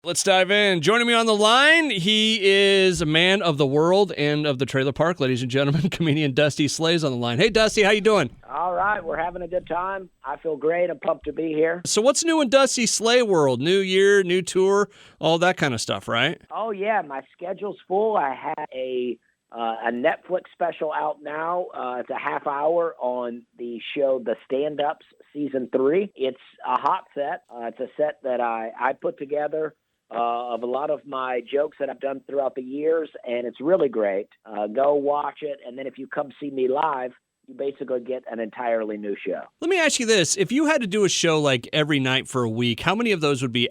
Let's dive in. Joining me on the line, he is a man of the world and of the trailer park, ladies and gentlemen. Comedian Dusty Slay's on the line. Hey, Dusty, how you doing? All right, we're having a good time. I feel great. I'm pumped to be here. So what's new in Dusty Slay world? New year, new tour, all that kind of stuff, right? Oh yeah, my schedule's full. I have a Netflix special out now. It's a half hour on the show The Standups Season 3. It's a hot set. It's a set that I put together of a lot of my jokes that I've done throughout the years, and it's really great. Go watch it, and then if you come see me live, you basically get an entirely new show. Let me ask you this. If you had to do a show like every night for a week, how many of those would be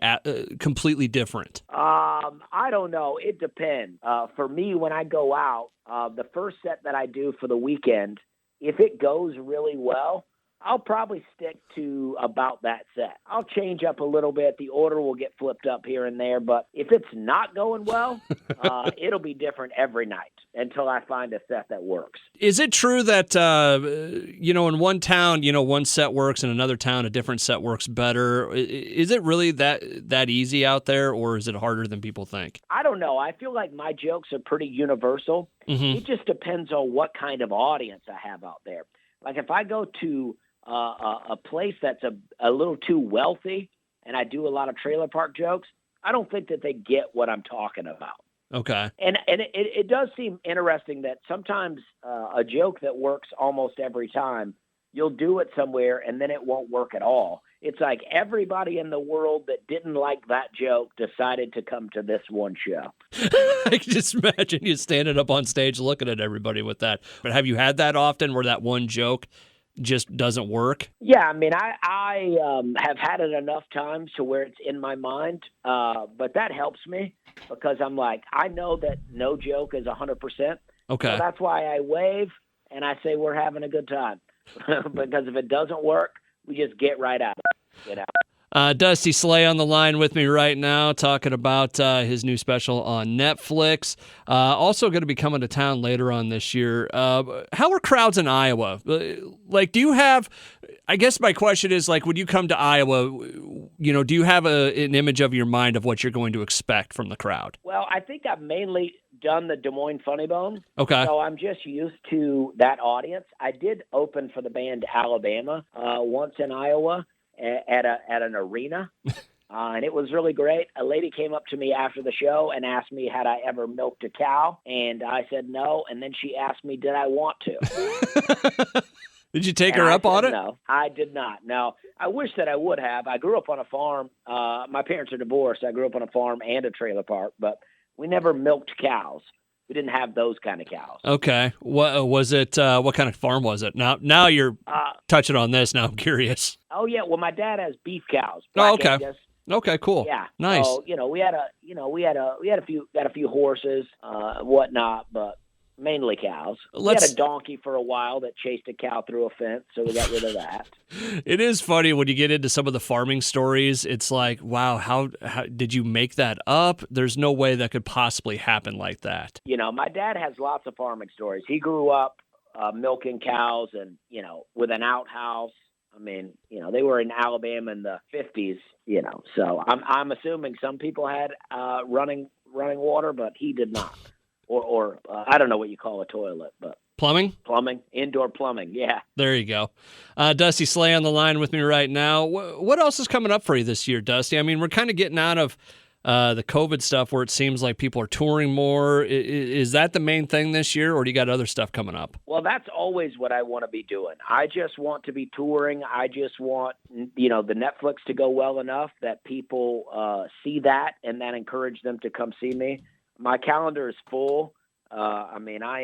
completely different? I don't know. It depends. For me, when I go out, the first set that I do for the weekend, if it goes really well, I'll probably stick to about that set. I'll change up a little bit. The order will get flipped up here and there. But if it's not going well, it'll be different every night until I find a set that works. Is it true that, in one town, one set works, in another town, a different set works better? Is it really that easy out there, or is it harder than people think? I don't know. I feel like my jokes are pretty universal. Mm-hmm. It just depends on what kind of audience I have out there. Like if I go to a place that's a little too wealthy and I do a lot of trailer park jokes, I don't think that they get what I'm talking about. Okay. And it does seem interesting that sometimes a joke that works almost every time, you'll do it somewhere and then it won't work at all. It's like everybody in the world that didn't like that joke decided to come to this one show. I can just imagine you standing up on stage looking at everybody with that. But have you had that often where that one joke just doesn't work? Yeah, I mean, I have had it enough times to where it's in my mind, but that helps me because I'm like, I know that no joke is 100%. Okay. So that's why I wave and I say we're having a good time because if it doesn't work, we just get right out of it, Dusty Slay on the line with me right now, talking about his new special on Netflix. Also going to be coming to town later on this year. How are crowds in Iowa? Do you have, I guess my question is, when you come to Iowa, do you have an image of your mind of what you're going to expect from the crowd? Well, I think I've mainly done the Des Moines Funny Bone. Okay. So I'm just used to that audience. I did open for the band Alabama once in Iowa at an arena, and it was really great. A lady came up to me after the show and asked me, had I ever milked a cow? And I said no, and then she asked me, did I want to? Did you take her up on it? No, I did not. No, I wish that I would have. I grew up on a farm. My parents are divorced. I grew up on a farm and a trailer park, but we never milked cows. We didn't have those kind of cows. Okay. What was it? What kind of farm was it? Now you're touching on this. Now I'm curious. Oh yeah. Well, my dad has beef cows. Oh, okay. Angus. Okay. Cool. Yeah. Nice. So we had a few horses, whatnot, but mainly cows. We had a donkey for a while that chased a cow through a fence, so we got rid of that. It is funny when you get into some of the farming stories. It's like, wow, how did you make that up? There's no way that could possibly happen like that. My dad has lots of farming stories. He grew up milking cows and, with an outhouse. I mean, they were in Alabama in the 50s, so I'm assuming some people had running water, but he did not. Or I don't know what you call a toilet, but plumbing, indoor plumbing. Yeah. There you go. Dusty Slay on the line with me right now. What else is coming up for you this year, Dusty? I mean, we're kind of getting out of the COVID stuff where it seems like people are touring more. Is that the main thing this year, or do you got other stuff coming up? Well, that's always what I want to be doing. I just want to be touring. I just want, the Netflix to go well enough that people see that and that encourage them to come see me. My calendar is full. I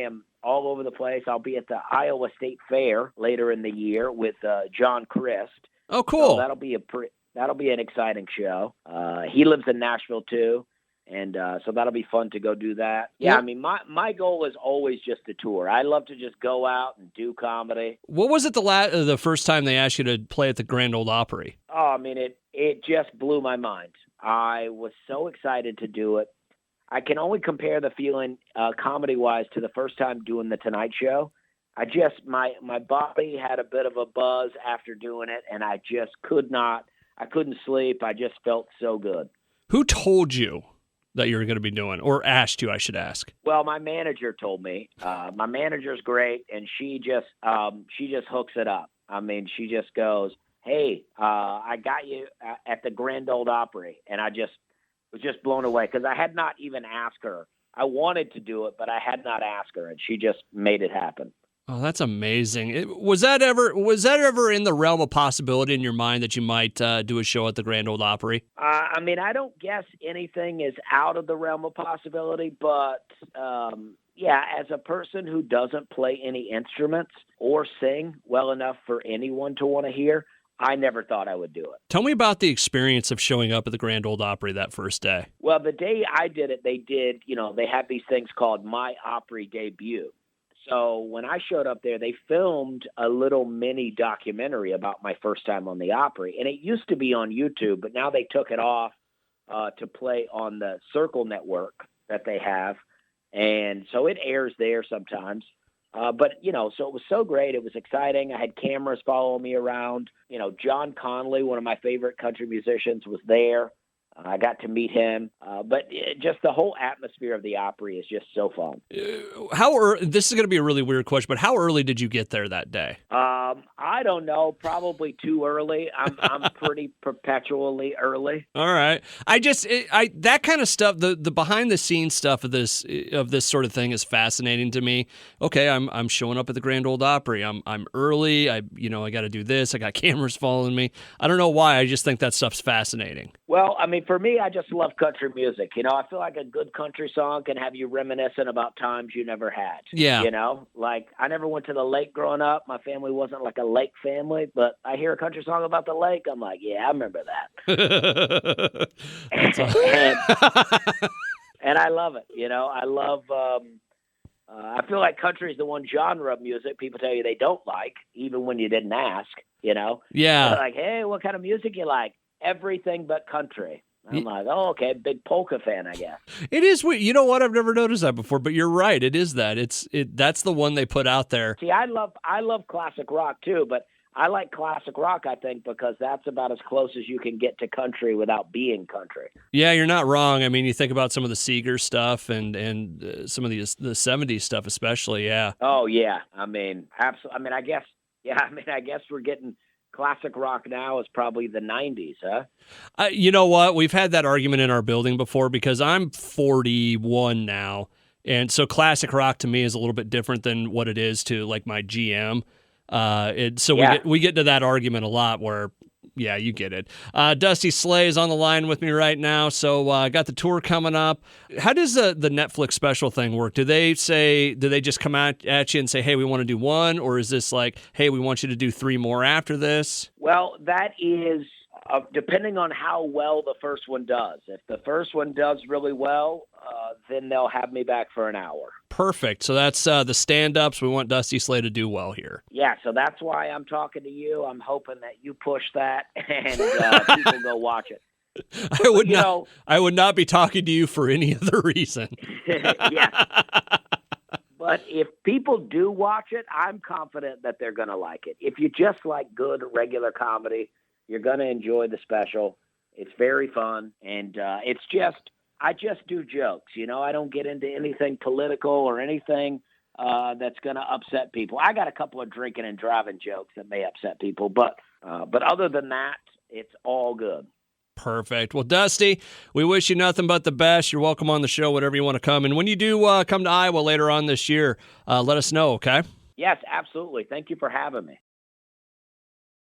am all over the place. I'll be at the Iowa State Fair later in the year with John Crist. Oh, cool. So that'll be an exciting show. He lives in Nashville too, and so that'll be fun to go do that. Yeah, I mean, my goal is always just to tour. I love to just go out and do comedy. What was it the first time they asked you to play at the Grand Ole Opry? Oh, I mean, it just blew my mind. I was so excited to do it. I can only compare the feeling comedy-wise to the first time doing The Tonight Show. My body had a bit of a buzz after doing it, and I just couldn't sleep. I just felt so good. Who told you that you were going to be doing, or asked you, I should ask? Well, my manager told me. My manager's great, and she just hooks it up. I mean, she just goes, "Hey, I got you at the Grand Ole Opry," and I just was just blown away because I had not even asked her. I wanted to do it, but I had not asked her, and she just made it happen. Oh, that's amazing. Was that ever in the realm of possibility in your mind that you might do a show at the Grand Ole Opry? I mean, I don't guess anything is out of the realm of possibility, but yeah, as a person who doesn't play any instruments or sing well enough for anyone to want to hear, I never thought I would do it. Tell me about the experience of showing up at the Grand Ole Opry that first day. Well, the day I did it, they had these things called My Opry Debut. So when I showed up there, they filmed a little mini documentary about my first time on the Opry. And it used to be on YouTube, but now they took it off to play on the Circle network that they have. And so it airs there sometimes. But so it was so great. It was exciting. I had cameras following me around. John Conley, one of my favorite country musicians, was there. I got to meet him, but just the whole atmosphere of the Opry is just so fun. This is going to be a really weird question, but how early did you get there that day? I don't know, probably too early. I'm pretty perpetually early. All right. That kind of stuff, the behind the scenes stuff of this sort of thing is fascinating to me. Okay, I'm showing up at the Grand Ole Opry. I'm early. I got to do this. I got cameras following me. I don't know why. I just think that stuff's fascinating. Well, I mean, for me, I just love country music. I feel like a good country song can have you reminiscent about times you never had. Yeah. Like I never went to the lake growing up. My family wasn't like a lake family, but I hear a country song about the lake. I'm like, yeah, I remember that. And I love it. I love, I feel like country is the one genre of music people tell you they don't like, even when you didn't ask, Yeah. They're like, hey, what kind of music you like? Everything but country. I'm like, oh, okay, big polka fan, I guess. It is weird. You know what? I've never noticed that before, but you're right. It is that. That's the one they put out there. See, I love classic rock too, but I like classic rock, I think, because that's about as close as you can get to country without being country. Yeah, you're not wrong. I mean, you think about some of the Seeger stuff and some of the 70s stuff especially, yeah. Oh, yeah. I mean, absolutely. I guess we're getting classic rock now is probably the 90s, huh? You know what? We've had that argument in our building before because I'm 41 now, and so classic rock to me is a little bit different than what it is to like my GM. We get to that argument a lot where, yeah, you get it. Dusty Slay is on the line with me right now, so I got the tour coming up. How does the Netflix special thing work? Do they just come out at you and say, hey, we want to do one, or is this like, hey, we want you to do 3 more after this? Well, that is depending on how well the first one does. If the first one does really well, then they'll have me back for an hour. Perfect. So that's the stand-ups. We want Dusty Slay to do well here. Yeah, so that's why I'm talking to you. I'm hoping that you push that and people go watch it. I would not be talking to you for any other reason. Yeah. But if people do watch it, I'm confident that they're going to like it. If you just like good regular comedy, you're going to enjoy the special. It's very fun, and I just do jokes. I don't get into anything political or anything that's going to upset people. I got a couple of drinking and driving jokes that may upset people, but other than that, it's all good. Perfect. Well, Dusty, we wish you nothing but the best. You're welcome on the show, whatever you want to come. And when you do come to Iowa later on this year, let us know, okay? Yes, absolutely. Thank you for having me.